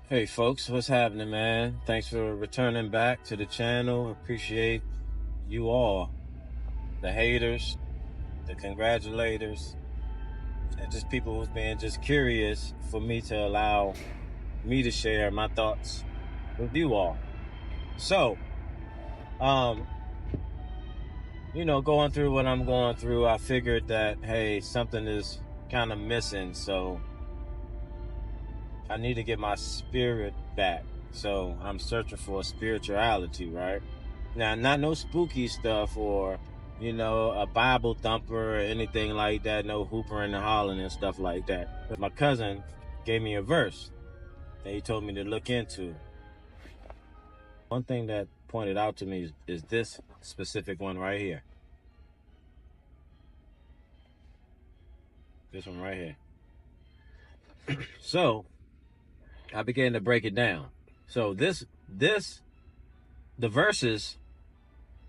Hey folks, what's happening, man? Thanks for returning back to the channel. Appreciate you all, the haters, the congratulators, and just people who's been just curious for me to allow me to share my thoughts with you all. So, going through what I'm going through, I figured that, hey, something is kind of missing, so I need to get my spirit back. So I'm searching for spirituality, right? Now, not no spooky stuff or, a Bible thumper or anything like that, no hoopering and hollering and stuff like that. But my cousin gave me a verse that he told me to look into. One thing that pointed out to me is this specific one right here. This one right here. So I began to break it down. So the verses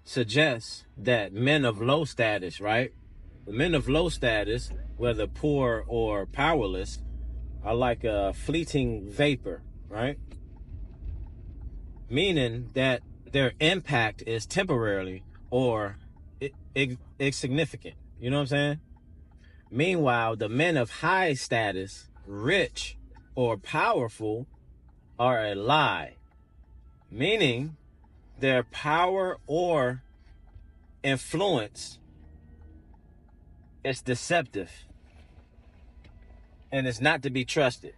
suggest that men of low status, right? The men of low status, whether poor or powerless, are like a fleeting vapor, right? Meaning that their impact is temporarily or insignificant. You know what I'm saying? Meanwhile, the men of high status, rich or powerful, are a lie, meaning their power or influence is deceptive and is not to be trusted.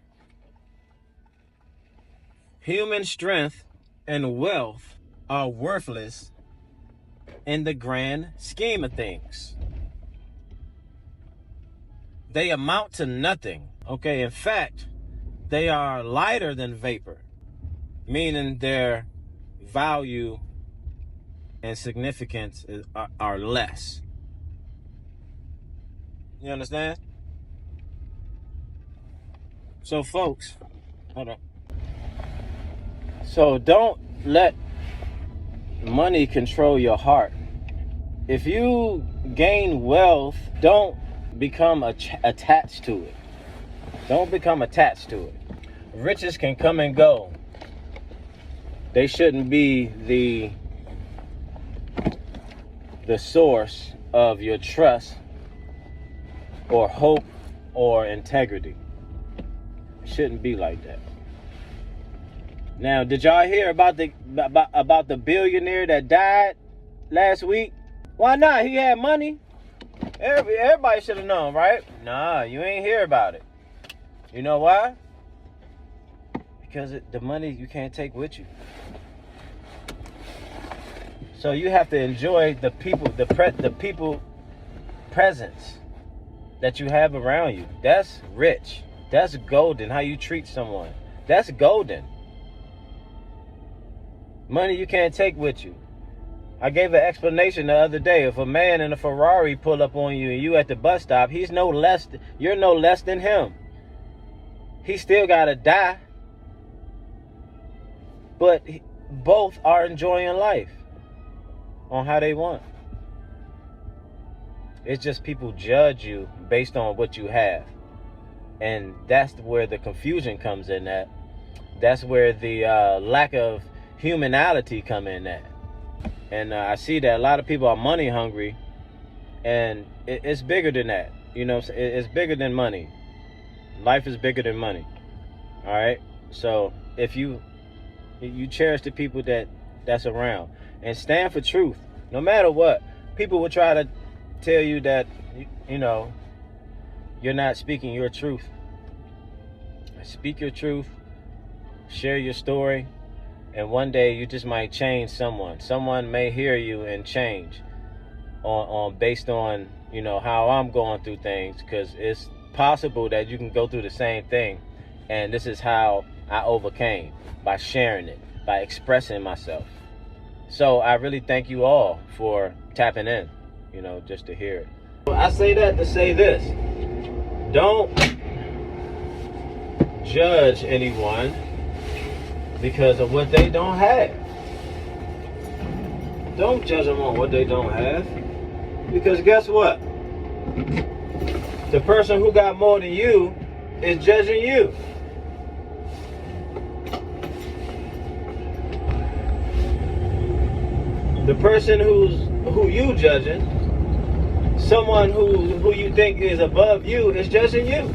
Human strength and wealth are worthless in the grand scheme of things. They amount to nothing. Okay, in fact, they are lighter than vapor, meaning their value and significance are less. You understand? So folks, hold on. So don't let money control your heart. If you gain wealth, don't become attached to it. Don't become attached to it. Riches can come and go. They shouldn't be the source of your trust or hope or integrity. It shouldn't be like that. Now, did y'all hear about the billionaire that died last week? Why not? He had money. Everybody should have known, right? Nah, you ain't hear about it. You know why? Because the money you can't take with you. So you have to enjoy the people presence that you have around you. That's rich. That's golden. How you treat someone. That's golden. Money you can't take with you. I gave an explanation the other day. If a man in a Ferrari pull up on you and you at the bus stop, you're no less than him. He still gotta die. But both are enjoying life on how they want. It's just people judge you based on what you have. And that's where the confusion comes in at. That's where the lack of humanality come in at. And I see that a lot of people are money hungry, and it's bigger than that. It's bigger than money. Life is bigger than money. All right. So if you cherish the people that's around and stand for truth, no matter what, people will try to tell you that you're not speaking your truth. Speak your truth. Share your story. And one day you just might change someone. Someone may hear you and change based on, how I'm going through things. Because it's possible that you can go through the same thing. And this is how I overcame, by sharing it, by expressing myself. So I really thank you all for tapping in, just to hear it. I say that to say this. Don't judge anyone because of what they don't have. Don't judge them on what they don't have. Because guess what? The person who got more than you is judging you. The person who you judging, someone who you think is above you, is judging you.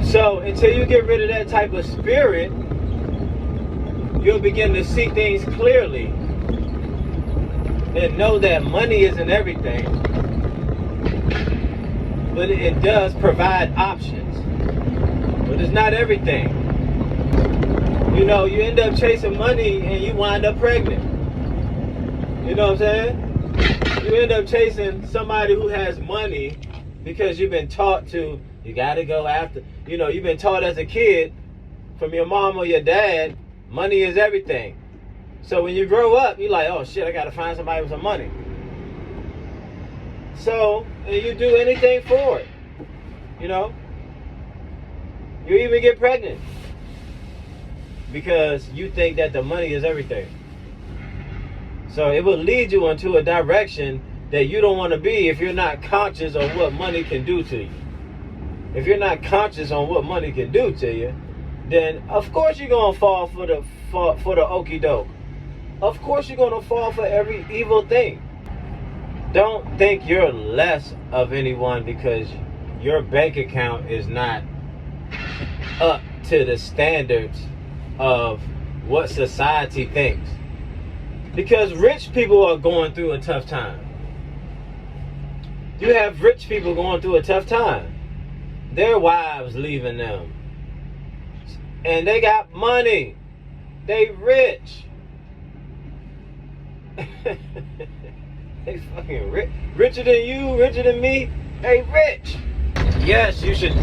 So until you get rid of that type of spirit, you'll begin to see things clearly and know that money isn't everything, but it does provide options. But it's not everything. You know, you end up chasing money and you wind up pregnant. You know what I'm saying? You end up chasing somebody who has money because you've been taught to, you gotta go after, you know, you've been taught as a kid from your mom or your dad, money is everything. So when you grow up, you're like, oh shit, I gotta find somebody with some money. So, and you do anything for it. You know? You even get pregnant because you think that the money is everything. So it will lead you into a direction that you don't want to be if you're not conscious of what money can do to you. If you're not conscious on what money can do to you, then of course you're gonna fall for the okie doke. Of course you're gonna fall for every evil thing. Don't think you're less of anyone because your bank account is not up to the standards of what society thinks. Because rich people are going through a tough time. You have rich people going through a tough time. Their wives leaving them. And they got money. They rich. They fucking rich. Richer than you, richer than me. They rich. Yes, you should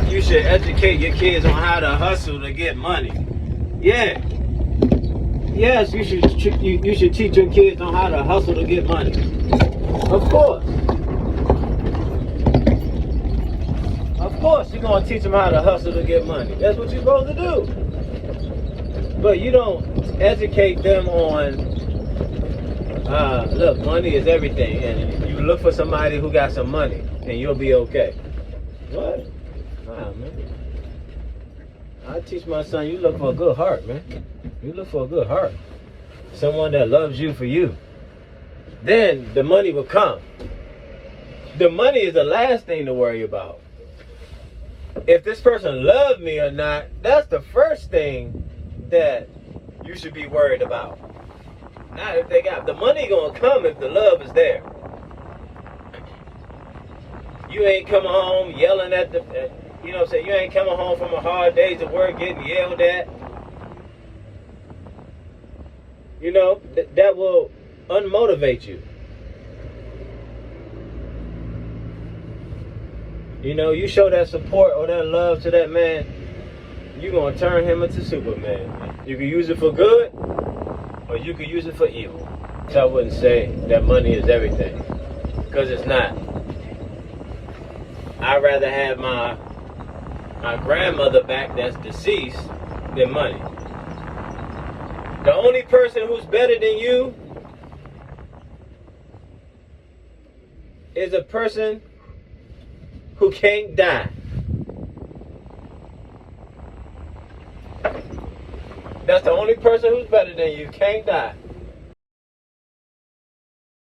educate your kids on how to hustle to get money. Yeah. Yes, you should teach your kids on how to hustle to get money. Of course. Of course you're going to teach them how to hustle to get money. That's what you're supposed to do. But you don't educate them on, look, money is everything. And you look for somebody who got some money and you'll be okay. What? Nah, man. I teach my son, you look for a good heart, man. You look for a good heart. Someone that loves you for you. Then the money will come. The money is the last thing to worry about. If this person loves me or not, that's the first thing that you should be worried about. Now, if they got the money, gonna come if the love is there. You ain't coming home yelling at the, you know what I'm saying? You ain't coming home from a hard day's of work getting yelled at. You know, that will unmotivate you. You know, you show that support or that love to that man, you're going to turn him into Superman. You can use it for good or you can use it for evil. So I wouldn't say that money is everything, because it's not. I'd rather have my grandmother back that's deceased than money. The only person who's better than you is a person who can't die. That's the only person who's better than you, can't die.